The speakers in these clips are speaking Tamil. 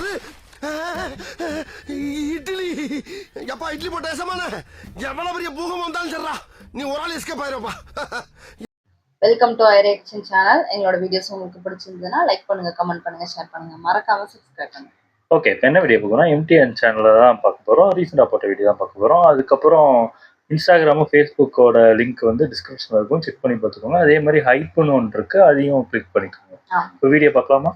என்னது இட்லி? எப்பா இட்லி போட்ட ஏசமான எவ்வளவு பெரிய பூகம் வந்தாலும் சரிடா, நீ ஒரு ஆள் எஸ்கேப் ஆயிருப்பா. Welcome to I reaction channel. எங்களோட வீடியோஸ் உங்களுக்கு பிடிச்சிருந்ததுன்னா லைக் பண்ணுங்க, கமெண்ட் பண்ணுங்க, ஷேர் பண்ணுங்க, மறக்காம சப்ஸ்கிரைப் பண்ணுங்க. ஓகே, இப்போ என்ன வீடியோ பார்க்குறோம்? எம்டிஎன் சேனலில் தான் பார்க்க போகிறோம். ரீசெண்டாக போட்ட வீடியோ தான் பார்க்க போகிறோம். அதுக்கப்புறம் இன்ஸ்டாகிராமும் ஃபேஸ்புக்கோட லிங்க் வந்து டிஸ்கிரிப்ஷனில் இருக்கும், செக் பண்ணி பார்த்துக்கோங்க. அதே மாதிரி ஹைப்புன்னு ஒன்று இருக்குது, அதையும் கிளிக் பண்ணிக்கோங்க. இப்போ வீடியோ பார்க்கலாமா?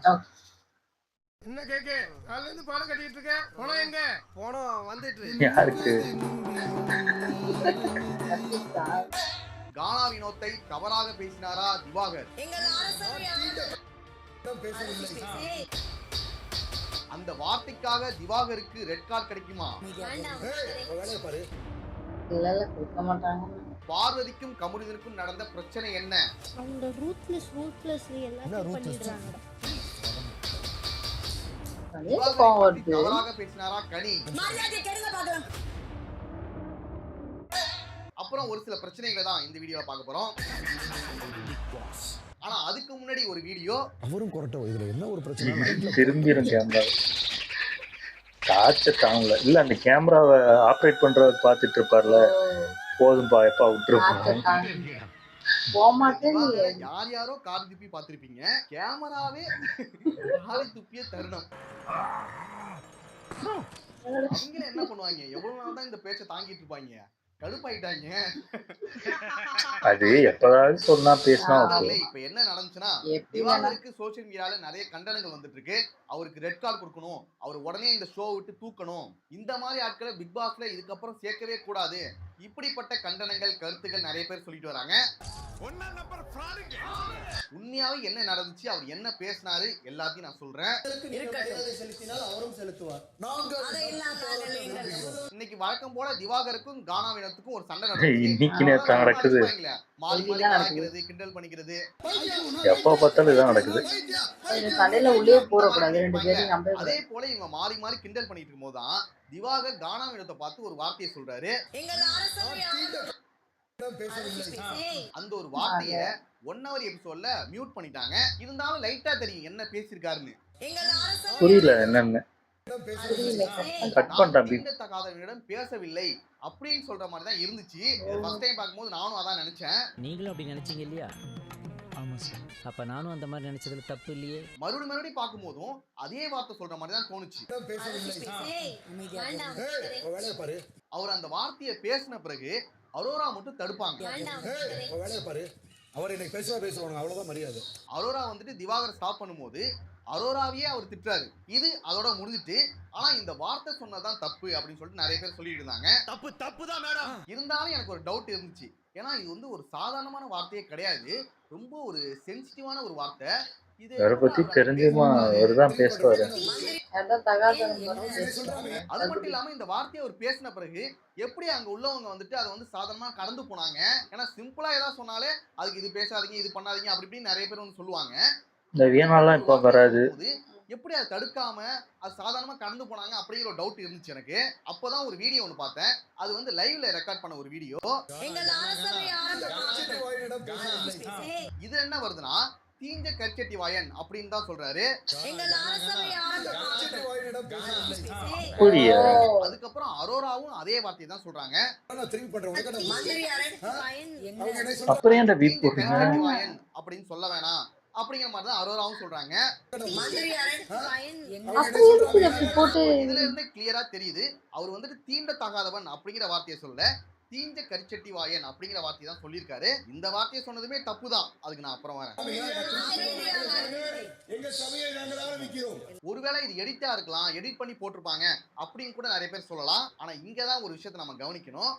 என்ன கேக்கு காலையில இருந்து பாடம் கட்டிட்டு இருக்க? போனோம் எங்க? போனோம் வந்துட்டு. யாருக்கு? கானா வினோத்தை தவறாக பேசினாரா திவாகர்? அந்த வார்த்தைக்காக திவாகருக்கு ரெட் கார்டு கிடைக்குமா? பார்வதிக்கும் கமருதனுக்கும் நடந்த பிரச்சனை என்ன? அவங்க ரூட்லெஸ் எல்லாத்தையும் பண்ணிடுறாங்க. தவறாக பேசினாரா கனி? அப்புறம் ஒரு சில பிரச்சனைகளை தான் இந்த வீடியோல பார்க்க போறோம். ஆனா அதுக்கு முன்னாடி ஒரு வீடியோ. அவரும் கொரட்டோ, இதுல என்ன ஒரு பிரச்சனை? திரும்பிடும் கேமரா, காய்ச்ச தாங்கல. இல்ல அந்த கேமராவை ஆப்ரேட் பண்றத பார்த்துட்டு இருப்பார்ல, போதும்பா எப்பா விட்டுருப்போம். யார் யாரோ கார் துப்பி பார்த்திருப்பீங்க, கேமராவே காலை துப்பிய தருணம். அவங்க என்ன பண்ணுவாங்க? எவ்வளவு நாள் தான் இந்த பேச்சை தாங்கிட்டு இருப்பாங்க? கடுப்பாயிட்டாங்க. அது எப்பதாவது சொன்னா பேசினா. இப்ப என்ன நடந்துச்சுன்னா, திவாகருக்கு சோசியல் மீடியால நிறைய கண்டனங்கள் வந்துட்டு இருக்கு. அவருக்கு ரெட் கார்டு கொடுக்கணும், அவர் உடனே இந்த ஷோ விட்டு தூக்கணும், இந்த மாதிரி ஆட்களை பிக் பாஸ்ல இதுக்கப்புறம் சேர்க்கவே கூடாது, இப்படிப்பட்ட கண்டனங்கள் கருத்துக்கள் நிறைய பேர் சொல்லிட்டு வராங்க. உண்மையாவே என்ன நடந்துச்சு, அவர் என்ன பேசினாரு எல்லாத்தையும் நான் சொல்றேன். இன்னைக்கு வழக்கம் போல திவாகருக்கும் கானா வினோத்துக்கும் ஒரு சண்டை நடக்குது. கிண்டல் பண்ணிக்கிறது, எப்ப பார்த்தாலும் இதான் நடக்குது. அதே போல இவங்க மாறி மாறி கிண்டல் பண்ணிட்டு இருக்கும் போதுதான் திவாகர் கானா வினோத்தை பார்த்து ஒரு வார்த்தையை சொல்றாரு. அந்த ஒரு வார்த்தைய 1 hour எபிசோட்ல மியூட் பண்ணிட்டாங்க. இருந்தாலும் லைட்டா தெரியும் என்ன பேசிருக்காருன்னு. புரியல என்னன்னு. கட் தகாதவனிடம் பேசவில்லை அப்படின்னு சொல்ற மாதிரி தான் இருந்துச்சு. ஃபர்ஸ்ட் டைம் பார்க்கும்போது நானும் அதான் நினைச்சேன். நீங்களும் அப்படி நினைச்சீங்க இல்லையா? ஆமா சார். அப்ப நானும் அந்த மாதிரி நினைச்சதுல தப்பு இல்லையே. மறுபடியும் பார்க்கும்போதும் அதே வார்த்தை சொல்ற மாதிரி தான் தோணுச்சு. அவர் அந்த வார்த்தையை பேசின பிறகு அரோரா மட்டும் தடுப்பாங்க. அவர் இன்னைக்கு பேசுவாங்க, அவ்வளவுதான் மரியாதை. அரோரா வந்துட்டு திவாகர் ஸ்டாப் பண்ணும்போது அரோராவையே அவர் திட்டுறாரு. இது அதோட முடிஞ்சிட்டு, ஆனா இந்த வார்த்தை சொன்னதான் தப்பு அப்படின்னு சொல்லிட்டு நிறைய பேர் சொல்லிட்டு இருந்தாங்க. தப்பு தான் மேடம். இருந்தாலும் எனக்கு ஒரு டவுட் இருந்துச்சு. ஏன்னா இது வந்து ஒரு சாதாரணமான வார்த்தையே கிடையாது, ரொம்ப ஒரு சென்சிட்டிவான ஒரு வார்த்தை. இதை பத்தி தெரிஞ்சுமா அவர்தான் பேசுவாரு. அது மட்டும் இல்லாம இந்த வார்த்தையை அவர் பேசின பிறகு எப்படி அங்க உள்ளவங்க வந்துட்டு அதை வந்து சாதாரணமா கடந்து போனாங்க. ஏன்னா சிம்பிளா ஏதாவது சொன்னாலே அதுக்கு இது பேசாதீங்க, இது பண்ணாதீங்க, அப்படி இப்படின்னு நிறைய பேர் வந்து சொல்லுவாங்க. இந்த வீணாலாம் இப்ப வராது. எப்படி அதை தடுக்காம அது சாதாரணமா கடந்து போனாங்க அப்படிங்கிற ஒரு டவுட் இருந்துச்சு எனக்கு. அப்பதான் ஒரு வீடியோ ஒன்று பார்த்தேன். அது வந்து லைவ்ல ரெக்கார்ட் பண்ண ஒரு வீடியோ. இது என்ன வருதுன்னா, தீஞ்ச கற்சட்டி வாயன் அப்படின்னு தான் சொல்றாரு. அதுக்கப்புறம் அரோராவும் அதே வார்த்தையை தான் சொல்றாங்க. அப்படின்னு சொல்ல வேணாம் அப்படிங்கிற மாதிரி தான் அரோராவும் சொல்றாங்க. இதுல இருந்து கிளியரா தெரியுது அவர் வந்துட்டு தீண்டத்தகாதவன் அப்படிங்கிற வார்த்தையை சொல்ல, தீஞ்ச கரிச்சட்டி வாயன் அப்படிங்கிற வார்த்தையை தான் சொல்லியிருக்காரு. இந்த வார்த்தையை சொன்னதுமே தப்பு தான். அதுக்கு நான் அப்புறம் வரேன். ஒருவேளை இது எடிட்டா இருக்கலாம், எடிட் பண்ணி போட்டிருப்பாங்க அப்படின்னு கூட நிறைய பேர் சொல்லலாம். ஆனா இங்கதான் ஒரு விஷயத்தை நம்ம கவனிக்கணும்.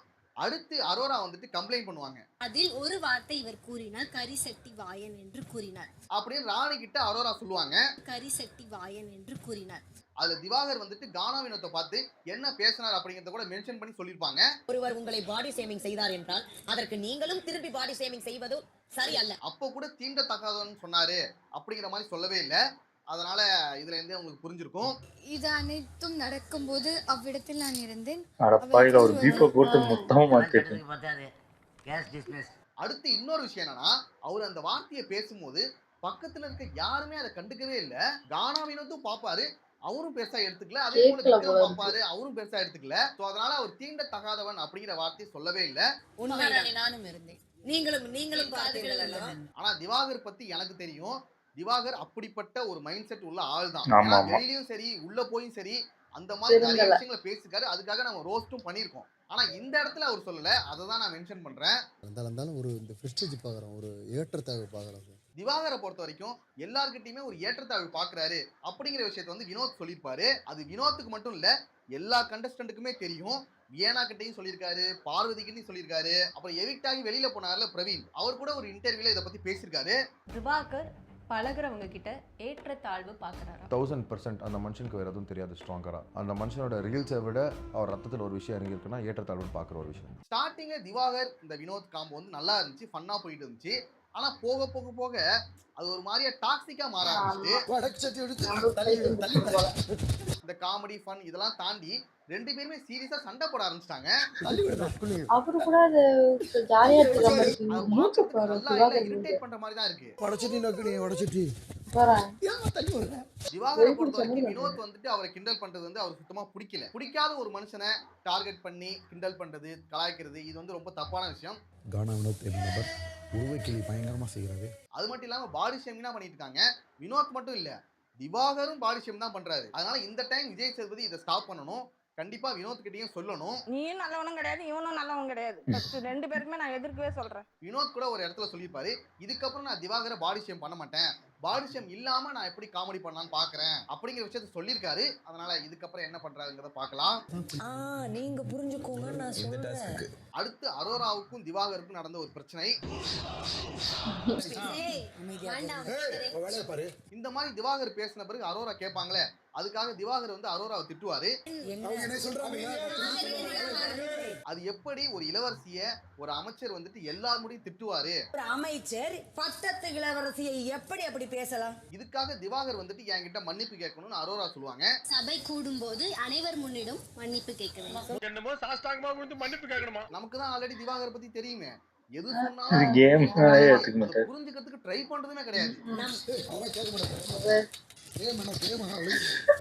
அடுத்து அரோரா வந்துட்டு கம்ப்ளைண்ட் பண்ணுவாங்க. அதில் ஒரு வார்த்தை இவர் கூறினார், கரிசட்டி வாயன் என்று கூறினார் அப்படின்னு ராணி கிட்ட அரோரா சொல்லுவாங்க. கரிசட்டி வாயன் என்று கூறினார். அதுல திவாகர் வந்துட்டு கானா வினோத்தை பார்த்து என்ன பேசினார் அப்படிங்கறத கூட மென்ஷன் பண்ணி சொல்லிருப்பாங்க. ஒருவர் உங்களை பாடி ஷேமிங் செய்தார் என்றால் அதற்கு நீங்களும் திருப்பி பாடி ஷேமிங் செய்வது சரி அல்ல. அப்போ கூட தீண்டத்தகாதவன் சொன்னாரு அப்படிங்கிற மாதிரி சொல்லவே இல்லை. அதனால இதுல இருந்து உங்களுக்கு புரிஞ்சிருக்கும். இது அனைத்தும் நடக்கும்போது அவ்விடத்தில் நான் இருந்தேன். அடுத்து இன்னொரு விஷயம் என்னன்னா, அவர் அந்த வார்த்தையை பேசும்போது பக்கத்துல இருக்க யாருமே அதை கண்டுக்கவே இல்லை. கானா வினோத்தும் பாப்பாரு, அவரும் பெருசா எடுத்துக்கல. அதே போல கேட்கல விக்ரம் போல பாப்பாரு, அவரும் பெருசா எடுத்துக்கல. சோ அதனால அவர் தீண்ட தகாதவன் அப்படிங்கிற வார்த்தையை சொல்லவே இல்ல. உண்மைதான், நானும் இருந்தேன். நீங்களும் பார்த்தீர்கள். ஆனா திவாகர் பத்தி எனக்கு தெரியும். திவாகர் அப்படிப்பட்ட ஒரு மைண்ட் செட் உள்ள ஆள் தான். ஆமா, ஆமா. வெளியிலயும் சரி உள்ள போயும் சரி அந்த மாதிரி நிறைய தெரிஞ்சல. விஷயங்களை பேசிருக்காரு. அதுக்காக நம்ம ரோஸ்டும் பண்ணிருக்கோம். ஆனா இந்த இடத்துல அவர் சொல்லல. அதை தான் நான் மென்ஷன் பண்றேன். இருந்தாலும் ஒரு இந்த பிரஸ்டீஜ் பார்க்குறோம், ஒரு ஏற்றத்தாழ்வு பார்க்குறோம். திவாகரை பொறுத்த வரைக்கும் எல்லார்கிட்டயுமே ஒரு ஏற்றத்தாழ்வு பாக்குறாரு அப்படிங்கிற விஷயத்த வந்து வினோத் சொல்லியிருப்பாரு. அது வினோத்துக்கு மட்டும் இல்ல, எல்லா கண்டஸ்டன்ட்டுக்குமே தெரியும். வியனா கிட்டையும் சொல்லியிருக்காரு, பார்வதி கிட்டையும் சொல்லியிருக்காரு. அப்புறம் எவிக்ட் ஆகி வெளியில போனார்ல பிரவீன், அவர் கூட ஒரு இன்டர்வியூல இதை பத்தி பேசியிருக்காரு. திவாகர் பழகுறவங்க கிட்ட ஏற்றத்தாழ்வு பார்க்குறாரா? 1000% அந்த மனுஷனுக்கு வேறு எதுவும் தெரியாது ஸ்ட்ராங்கரா. அந்த மனுஷனோட ரீல்ஸை விட அவர் ரத்தத்தில் ஒரு விஷயம் இறங்கியிருக்குன்னா ஏற்றத்தாழ்வுன்னு பார்க்குற ஒரு விஷயம். ஸ்டார்டிங்ல திவாகர் இந்த வினோத் காம்போ வந்து நல்லா இருந்துச்சு, ஃபன்னா போயிட்டு இருந்துச்சு. ஆனா போக போக போக அது ஒரு மாதிரியா டாக்ஸிக்கா மாற ஆரம்பிச்சு. இந்த காமெடி ஃபன் இதெல்லாம் தாண்டி ரெண்டு பேருமே சீரியஸா சண்டை போட ஆரம்பிச்சிட்டாங்க. அவரு கூட அது ஜாலியா இருக்கிற மாதிரி இருக்கு. அது மூச்சு பார்க்கறதுக்கு பாரு, நல்லா திவாகர் இல்ல, இரிட்டேட் பண்ற மாதிரி தான் இருக்கு. உடச்சிட்டி நோக்கு உடச்சிட்டி போறேன். திவாகரை பொறுத்த வரைக்கும் வினோத் வந்துட்டு அவரை கிண்டல் பண்றது வந்து அவர் சுத்தமா பிடிக்கல. பிடிக்காத ஒரு மனுஷனை டார்கெட் பண்ணி கிண்டல் பண்றது, கலாய்க்கிறது இது வந்து ரொம்ப தப்பான விஷயம். கானா வினோத் என்ற நபர் உருவக்கிளி பயங்கரமா செய்கிறாரு. அது மட்டும் இல்லாம பாடி ஷேமிங் தான் பண்ணிட்டு இருக்காங்க. வினோத் மட்டும் இல்ல, திவாகரும் பாடி ஷேம் தான் பண்றாரு. அதனால இந்த டைம் விஜய் சேதுபதி இதை ஸ்டாப் பண்ணணும். கண்டிப்பா வினோத் கிட்டயும் சொல்லணும். நீயும் நல்லவனும் கிடையாது, இவனும் நல்லவன் கிடையாது. ரெண்டு பேருக்குமே நான் எதிர்க்கவே சொல்றேன். வினோத் கூட ஒரு இடத்துல சொல்லியிருப்பாரு, இதுக்கப்புறம் நான் திவாகரை பாடி ஷேம் பண்ண மாட்டேன், பாடி ஷேம் இல்லாம நான் எப்படி காமெடி பண்ணலாம்னு பாக்குறேன் அப்படிங்கிற விஷயத்த சொல்லியிருக்காரு. அதனால இதுக்கப்புறம் என்ன பண்றாருங்கிறத பார்க்கலாம். நீங்க புரிஞ்சுக்கோங்க, நான் சொல்றேன். அடுத்து அரோராவுக்கும் திவாகருக்கும் நடந்த ஒரு பிரச்சனை. வேலையை பாரு. இந்த மாதிரி திவாகர் பேசின பிறகு அரோரா கேட்பாங்களே, அதுக்காக திவாகர் வந்து அரோராவை திட்டுவாரு. அது எப்படி ஒரு இளவரசிய ஒரு அமைச்சர் வந்துட்டு எல்லார் முடியும் திட்டுவாரு? ஒரு அமைச்சர் பட்டத்து இளவரசியை எப்படி அப்படி பேசலாம்? இதுக்காக திவாகர் வந்துட்டு என்கிட்ட மன்னிப்பு கேட்கணும்னு அரோரா சொல்லுவாங்க. சபை கூடும்போது அனைவர் முன்னிடம் மன்னிப்பு கேட்க வேண்டும். என்னமோ சாஸ்தாங்கமா வந்து மன்னிப்பு கேட்கணுமா? நமக்கு தான் ஆல்ரெடி திவாகர் பத்தி தெரியுமே. எது இது சொன்னாலும் கேம் ஏத்துக்க மாட்டாரு. புரிஞ்சுக்கிறதுக்கு ட்ரை பண்றதுமே கிடையாது.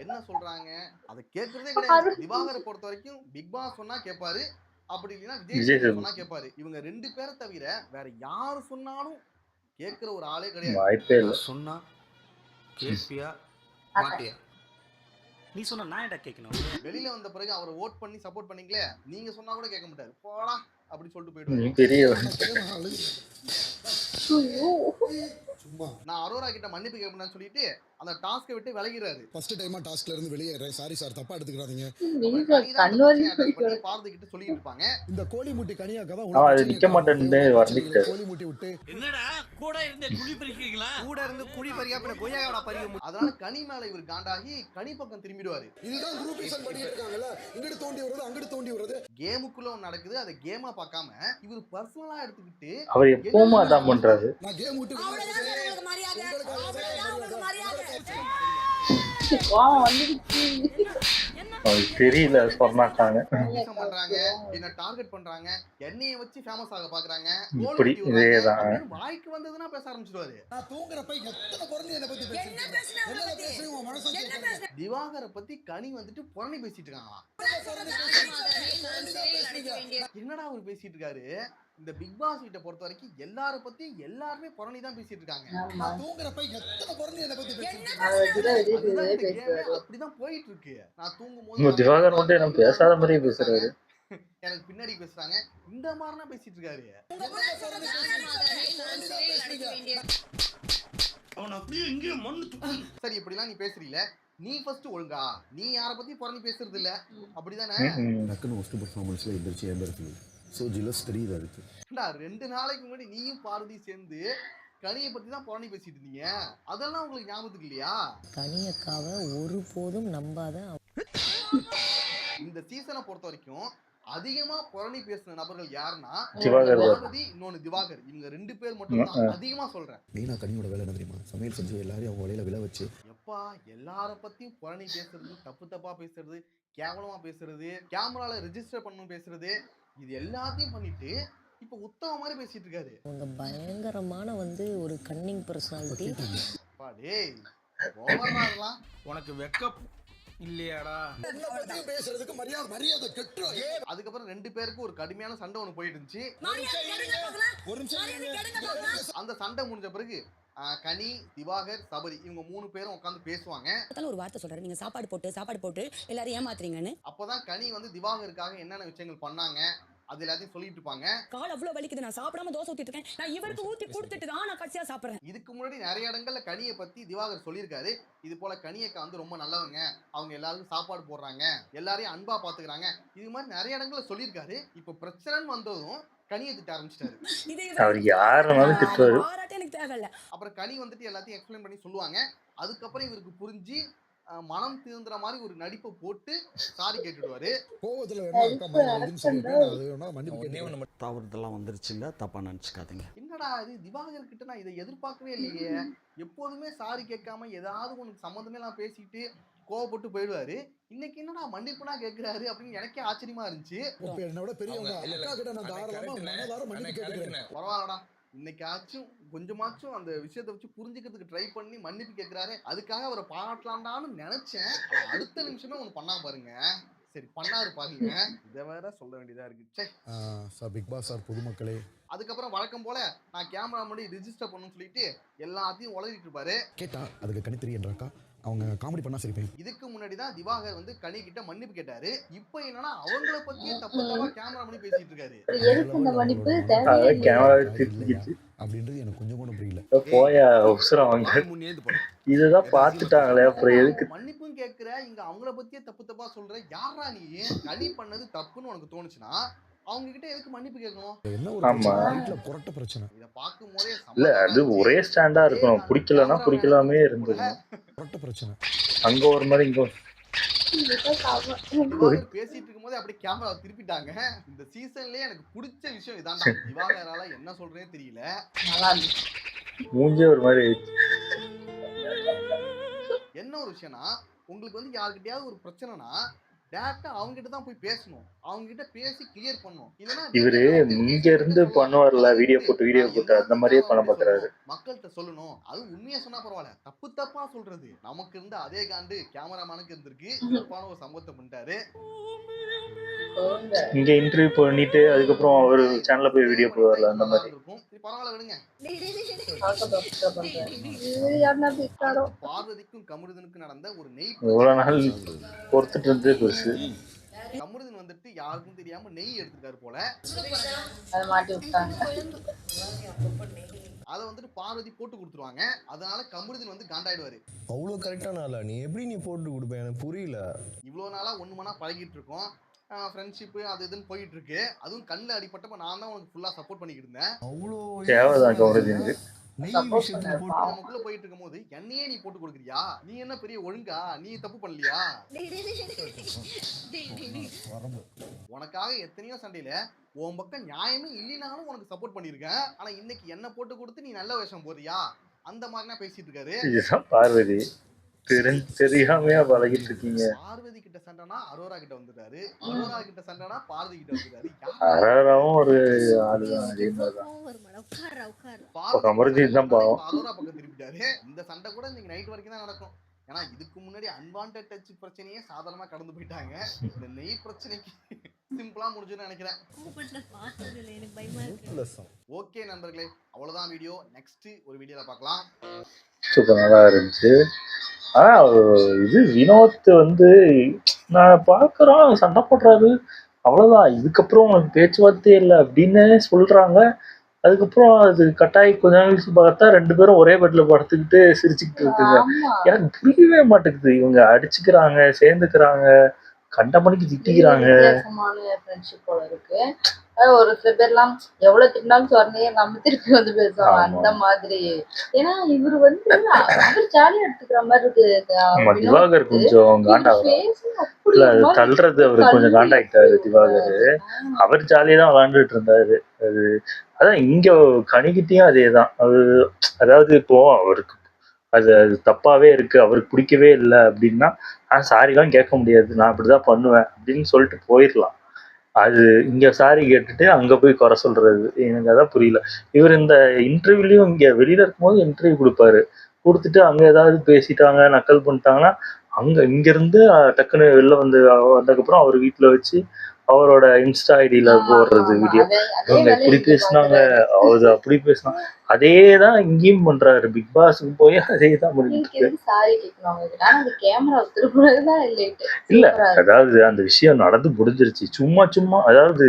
என்ன சொல்றாங்க அதை கேட்கறதே கிடையாது. திவாகரை பொறுத்த வரைக்கும் பிக் பாஸ் சொன்னா கேட்பாரு, அப்படி இல்லைன்னா விஜய் சொன்னா கேட்பாரு. இவங்க ரெண்டு பேரை தவிர வேற யாரு சொன்னாலும் கேட்கிற ஒரு ஆளே கிடையாது. வாய்ப்பே இல்லை. சொன்னா கேப்பியா மாட்டியா? நீ சொன்னா நான் என்ன கேட்கணும்? வெளியில வந்த பிறகு அவரை ஓட் பண்ணி சப்போர்ட் பண்ணீங்களே, நீங்க சொன்னா கூட கேட்க மாட்டாரு. போடா அப்படி சொல்லிட்டு போயிடுவாரு. பெரிய நான் அரோரா கிட்ட மன்னிப்பு கேட்பேன்னு சொல்லிட்டு அந்த டாஸ்கை விட்டு விலகிறாரு. ஃபர்ஸ்ட் டைமா டாஸ்க்ல இருந்து வெளியேறேன், சாரி சார், தப்பா எடுத்துக்கிறாதீங்க. பார்வதி கிட்ட சொல்லிட்டு இருப்பாங்க. இந்த கோழி முட்டி கனியாக்க தான் அது நிக்க மாட்டேன்னு வரலிட்டாரு. கோழி முட்டி விட்டு என்னடா கூட இருந்து குழி பறிக்கிறீங்களா? கூட இருந்து குழி பறியா பின்ன கொய்யாடா பறிக்க. அதனால கனி மேல இவர் காண்டாகி கனி பக்கம் திரும்பிடுவாரு. இதுதான் குரூப்பிசம் பண்ணிட்டு இருக்காங்கல, இங்கடு தோண்டி வருது அங்கடு தோண்டி வருது. கேமுக்குள்ள நடக்குது, அதை கேமா பார்க்காம இவர் பர்சனலா எடுத்துக்கிட்டு அவர் எப்பவுமே அதான் பண்றாரு. நான் கேம் விட்டு தெரியல சொன்னாட்டாங்க. பண்றாங்க, என்ன டார்கெட் பண்றாங்க, என்னைய வச்சு ஃபேமஸ் ஆக பாக்குறாங்க. இப்படி இதேதான் வாய்க்கு வந்ததுன்னா பேச ஆரம்பிச்சிடுவாரு. நான் தூங்குறப்ப எத்தனை குறந்தை என்ன பத்தி பேசுறீங்க? திவாகரை பத்தி கனி வந்துட்டு புரணி பேசிட்டு இருக்காங்களாம். என்னடா அவர் பேசிட்டு இருக்காரு? இந்த பிக் பாஸ் கிட்ட பொறுத்த வரைக்கும் எல்லார பத்தி எல்லாருமே புரணி தான் பேசிட்டு இருக்காங்க. நான் தூங்குறப்ப எத்தனை குறந்தை என்ன பத்தி பேசுறீங்க? அப்படிதான் போயிட்டு இருக்கு. நான் தூங்கும்போது திவாகர் மட்டும் என்ன பேசாத மாதிரியே பேசுறாரு. எனக்கு பின்னாடி பேசுறாங்க, இந்த மாதிரினா பேசிட்டு இருக்காரு. சரி இப்படிலாம் நீ பேசுறீல, நீ ஃபர்ஸ்ட் ஒழுங்கா, நீ யார பத்தி புரணி பேசுறது இல்ல அப்படிதானே? டக்குனு ஃபர்ஸ்ட் பெர்ஃபார்மன்ஸ்ல எந்திரச்சு ஏம்பருக்கு சோ ஜெலஸ் தெரியுது. அதுக்கு நான் 2 நாளைக்கு முன்னாடி நீயும் பார்வதி சேர்ந்து கனியை பத்தி தான் புரணி பேசிட்டு இருந்தீங்க. அதெல்லாம் உங்களுக்கு ஞாபகத்துக்கு இல்லையா? கனியக்காவை ஒருபோதும் நம்பாத. இந்த சீசனை பொறுத்த வரைக்கும் அதிகமா புரணி பேசின நபர்கள் யாருன்னா பார்வதி, இன்னொன்னு திவாகர். இவங்க 2 பேர் மட்டும் தான் அதிகமா சொல்றேன். மெயினா கனியோட வேலை என்ன தெரியுமா? சமையல் செஞ்சு எல்லாரையும் அவங்க வலையில விழ வச்சு எப்பா எல்லார பத்தியும் புரணி பேசுறது, தப்பு தப்பா பேசுறது, கேவலமா பேசுறது, கேமரால ரெஜிஸ்டர் பண்ணணும் பேசுறது, இது எல்லாத்தையும் பண்ணிட்டு இப்ப உத்தம மாதிரி பேசிட்டு இருக்காரு. அவங்க பயங்கரமான ஒரு கன்னிங் பர்சனாலிட்டி. டேய் ஓவரா இருக்கலாம். உனக்கு வெக்க இல்லையாடா பேசுறதுக்கு மரியாதை கெட்டு. அதுக்கப்புறம் 2 பேருக்கு ஒரு கடுமையான சண்டை ஒண்ணு போயிட்டு இருந்துச்சு. அந்த சண்டை முடிஞ்ச பிறகு கனி, திவாகர், சபரி இவங்க 3 பேரும் உட்காந்து பேசுவாங்க. ஒரு வார்த்தை சொல்றாரு, நீங்க சாப்பாடு போட்டு எல்லாரும் ஏமாத்துறீங்கன்னு. அப்பதான் கனி வந்து திவாகருக்காக என்னென்ன விஷயங்கள் பண்ணாங்க அது எல்லாத்தையும் சொல்லிட்டு இருப்பாங்க. கால் அவ்வளவு வலிக்குது, நான் சாப்பிடாம தோசை ஊத்திட்டு இருக்கேன், நான் இவருக்கு ஊத்தி கொடுத்துட்டு தான் நான் கடைசியா சாப்பிடுறேன். இதுக்கு முன்னாடி நிறைய இடங்கள்ல கனியை பத்தி திவாகர் சொல்லியிருக்காரு. இது போல கனியக்கா வந்து ரொம்ப நல்லவங்க, அவங்க எல்லாருக்கும் சாப்பாடு போடுறாங்க, எல்லாரையும் அன்பா பாத்துக்கிறாங்க, இது மாதிரி நிறைய இடங்கள்ல சொல்லியிருக்காரு. இப்ப பிரச்சனைன்னு வந்ததும் கனியை திட்ட ஆரம்பிச்சிட்டாரு. அவர் யாருனாலும் திட்டுவாரு. எனக்கு தேவையில்ல. அப்புறம் கனி வந்துட்டு எல்லாத்தையும் எக்ஸ்பிளைன் பண்ணி சொல்லுவாங்க. அதுக்கப்புறம் இவருக்கு புரிஞ்சு மனம் திருந்துற மாதிரி ஒரு நடிப்பை போட்டு சாரி கேட்டுடுவாரு. தவறுதெல்லாம் வந்துருச்சுங்க, தப்பா நினைச்சுக்காதீங்க. என்னடா இது, திவாகர் கிட்ட நான் இதை எதிர்பார்க்கவே இல்லையே. எப்போதுமே சாரி கேட்காம ஏதாவது உனக்கு சம்மந்தமே எல்லாம் பேசிட்டு கோவப்பட்டு போயிடுவாரு. இன்னைக்கு என்னடா மன்னிப்புனா கேட்கிறாரு அப்படின்னு எனக்கே ஆச்சரியமா இருந்துச்சு. பரவாயில்லடா, இன்னைக்காச்சும் கொஞ்சமாச்சும் அந்த விஷயத்தை வச்சு புரிஞ்சுக்கிறதுக்கு ட்ரை பண்ணி மன்னிப்பு கேட்கிறாரு. அதுக்காக அவரை பாராட்டலாம்டான்னு நினைச்சேன். அடுத்த நிமிஷமே ஒண்ணு பண்ணாம பாருங்க. சரி பண்ணாரு பாருங்க, இதை வேற சொல்ல வேண்டியதா இருக்கு. பிக் பாஸ் சார், பொதுமக்களே. அதுக்கப்புறம் வழக்கம் போல நான் கேமரா முன்னாடி ரிஜிஸ்டர் பண்ணணும்னு சொல்லிட்டு எல்லாத்தையும் உளறிட்டு இருப்பாரு. கேட்டா அதுக்கு கணித்தறி என்றாக்கா அவங்க காமெடி பண்ணா சரி. இதுக்கு முன்னாடி தான் திவாகர் வந்து கனி கிட்ட மன்னிப்பு கேட்டாரு. இப்போ என்னன்னா அவங்கள பத்தியே தப்பு தப்பா கேமரா பண்ணி பேசிட்டு இருக்காரு. அப்படின்றது எனக்கு கொஞ்சம் கூட புரியல. போயா உசுரம் வாங்க, இதுதான் பாத்துட்டாங்களே அப்புறம் எதுக்கு மன்னிப்பும் கேட்கிற, இங்க அவங்கள பத்தியே தப்பு தப்பா சொல்ற. யாரா நீ? கனி பண்ணது தப்புன்னு உனக்கு தோணுச்சுன்னா அவங்க கிட்ட எதுக்கு மன்னிப்பு கேட்கணும்? புரட்ட பிரச்சனை. இத பாக்கும்போதே இல்ல, அது ஒரே ஸ்டாண்டா இருக்கணும். பிடிக்கலன்னா பிடிக்கலாமே இருந்துக்கணும். புரட்ட பிரச்சனை அங்க ஒரு மாதிரி இங்க பேசிட்டு இருக்கும்போது அப்படியே கேமரா திருப்பிட்டாங்க. இந்த சீசன்லயே எனக்கு பிடிச்ச விஷயம் இதான். திவாகரால என்ன சொல்றேனே தெரியல. மூஞ்சே ஒரு மாதிரி. என்ன ஒரு விஷயம்னா, உங்களுக்கு வந்து யாருக்கிட்டயாவது ஒரு பிரச்சனைனா டேரக்டா அவங்க கிட்ட தான் போய் பேசணும். அவங்க கிட்ட பேசி கிளியர் பண்ணணும். இல்லனா இவரு இங்க இருந்து பண்ணுவார்ல, வீடியோ போட்டு அந்த மாதிரியே பண்ண பாக்குறாரு. மக்கள்கிட்ட சொல்லணும். அது உண்மையா சொன்னா பரவாயில்ல, தப்பு தப்பா சொல்றது. நமக்கு இருந்த அதே காண்டு கேமராமேனுக்கு இருந்திருக்கு. சிறப்பான ஒரு சம்பவத்தை பண்ணிட்டாரு. இங்க இன்டர்வியூ பண்ணிட்டு அதுக்கப்புறம் அவர் சேனல்ல போய் வீடியோ போடுவார்ல, அந்த மாதிரி. பரவாயில்ல விடுங்க. பார்வதிக்கும் கமருதனுக்கும் நடந்த ஒரு நெய் இவ்வளவு நாள் பொறுத்துட்டு இருந்தே பெருசு. கமருதன் வந்துட்டு யாருக்கும் தெரியாம நெய் எடுத்துட்டாரு போல. அதை வந்துட்டு பார்வதி போட்டு கொடுத்துருவாங்க. அதனால கமருதன் வந்து காண்டாயிடுவாரு. அவ்வளவு கரெக்டான ஆளா நீ? எப்படி நீ போட்டு கொடுப்ப? எனக்கு புரியல. இவ்வளவு நாளா ஒண்ணுமனா பழகிட்டு இருக்கோம், ஃப்ரெண்ட்ஷிப் அது இதுன்னு போயிட்டு இருக்கு. அதுவும் கண்ணில் அடிப்பட்டப்ப நான் தான் உனக்கு ஃபுல்லா சப்போர்ட் பண்ணிக்கிட்டு இருந்தேன். தேவைதான் கமருதன். நமக்குள்ள போயிட்டு இருக்கும் போது என்னையே நீ போட்டு கொடுக்குறியா? நீ என்ன பெரிய ஒழுங்கா? நீ தப்பு பண்ணலையா? உனக்காக எத்தனையோ சண்டையில உன் பக்கம் நியாயமே இல்லைனாலும் உனக்கு சப்போர்ட் பண்ணிருக்கேன். ஆனா இன்னைக்கு என்ன போட்டு கொடுத்து நீ நல்ல வேஷம் போறியா? அந்த மாதிரினா பேசிட்டு இருக்காரு. பார்வதி தெரியாமையா பழகிட்டு இருக்கீங்க. பார்வதி கிட்ட சண்டைனா அரோரா கிட்ட வந்துட்டாரு, அரோரா கிட்ட சண்டைனா பார்வதி கிட்ட வந்துட்டாரு. அரோராவும் ஒரு ஆளுதான், அதே மாதிரிதான். கமருதீன் தான் பாவம். அரோரா பக்கம் திருப்பிட்டாரு. இந்த சண்டை கூட இன்னைக்கு நைட் வரைக்கும் தான் நடக்கும். ஏன்னா இதுக்கு முன்னாடி அன்வான்டட் டச் பிரச்சனையே சாதாரணமா கடந்து போயிட்டாங்க. இந்த நெய் பிரச்சனைக்கு சிம்பிளா முடிஞ்சுன்னு நினைக்கிறேன். ஓகே நண்பர்களே, அவ்வளவுதான் வீடியோ. நெக்ஸ்ட் ஒரு வீடியோல பார்க்கலாம். சூப்பர், நல்லா இருந்துச்சு. இது வினோத் வந்து நான் பாக்குறோம் சண்டை போடுறாரு, அவ்வளவுதான். இதுக்கப்புறம் பேச்சுவார்த்தையே இல்லை அப்படின்னு சொல்றாங்க. அதுக்கப்புறம் அது கட்டாயி கொஞ்ச நாள் பார்த்தா 2 பேரும் ஒரே பெட்ல படுத்துக்கிட்டு சிரிச்சுக்கிட்டு இருக்குங்க. எனக்கு புரியவே மாட்டேங்குது. இவங்க அடிச்சுக்கிறாங்க, சேர்ந்துக்கிறாங்க, கண்ட மணிக்கு திட்டிக்கிறாங்க. ஒரு சில பேர்லாம் எவ்வளவு திட்டினாலும் சொன்னே நம்ம திருப்பி வந்து பேசுவாங்க அந்த மாதிரி. ஏன்னா இவரு வந்து அவர் ஜாலியா எடுத்துக்கிற மாதிரி இருக்கு. திவாகர் கொஞ்சம் இல்ல, அது தள்ளுறது அவருக்கு கொஞ்சம் காண்டாக்டாரு. திவாகர் அவர் ஜாலியா தான் விளையாண்டுட்டு இருந்தாரு. அதான் இங்க கணிக்கிட்டையும் அதேதான். அதாவது இப்போ அவருக்கு அது தப்பாவே இருக்கு, அவருக்கு பிடிக்கவே இல்லை அப்படின்னா சாரிலாம் கேட்க முடியாது, நான் அப்படிதான் பண்ணுவேன் அப்படின்னு சொல்லிட்டு போயிடலாம். அது இங்க சாரி கேட்டுட்டு அங்க போய் குறை சொல்றது எனக்கு அதான் புரியல. இவர் இந்த இன்டர்வியூலயும் இங்க வெளியில இருக்கும்போது இன்டர்வியூ கொடுப்பாரு, கொடுத்துட்டு அங்க ஏதாவது பேசிட்டாங்க, நக்கல் பண்ணிட்டாங்கன்னா இங்கிருந்து டக்குன்னு வெளில வந்ததுக்கப்புறம் அவர் வீட்டுல வச்சு அவரோட இன்ஸ்டா ஐடியில போடுறது வீடியோ. அவங்க இப்படி பேசினாங்க, அவர் அப்படி பேசினாங்க. அதே தான் இங்கேயும் பண்றாரு. பிக் பாஸுக்கு போய் அதே தான் பண்ணிட்டு இருக்கு. சாரி கேட்கணும் கேமரா திருப்புறதுதான் இல்ல அதாவது அந்த விஷயம் நடந்து முடிஞ்சிருச்சு. சும்மா அதாவது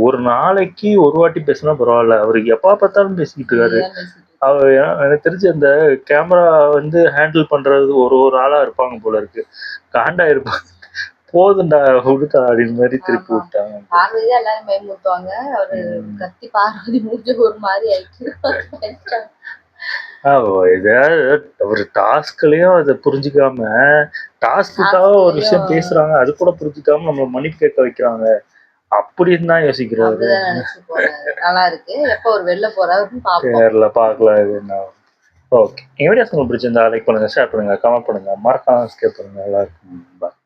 ஒரு நாளைக்கு ஒரு வாட்டி பேசினா பரவாயில்ல, அவருக்கு எப்ப பார்த்தாலும் பேசிக்கிட்டு இருக்காரு. அவர் எனக்கு தெரிஞ்சு அந்த கேமரா ஹேண்டில் பண்றது ஒரு ஆளா இருப்பாங்க போல இருக்கு. காண்டா இருப்பாங்க. போதுண்டா விடுதா அப்படின்னு மாதிரி திருப்பி விட்டாங்க. பார்வதிதான் எல்லாரும் பயமுறுத்துவாங்க. அவரு கத்தி பார்வதி முடிஞ்ச ஒரு மாதிரி ஆயிடுச்சு. ஒரு டாஸ்க்லயும் அதை புரிஞ்சுக்காம, டாஸ்க்குக்காக ஒரு விஷயம் பேசுறாங்க, அது கூட புரிஞ்சுக்காம நம்மள மன்னிப்பு கேட்க வைக்கிறாங்க அப்படின்னு தான் யோசிக்கிறாரு. நல்லா இருக்கு. எப்ப ஒரு வெளில போறாருன்னு பாக்கலாம். இது என்ன ஓகே. என் வீடியோஸ் உங்களுக்கு பிடிச்சிருந்தா லைக் பண்ணுங்க, ஷேர் பண்ணுங்க, கமெண்ட் பண்ணுங்க, மறக்காம சப்ஸ்கிரைப் பண்ணுங்க. நல்லா இருக்கும். பாய்.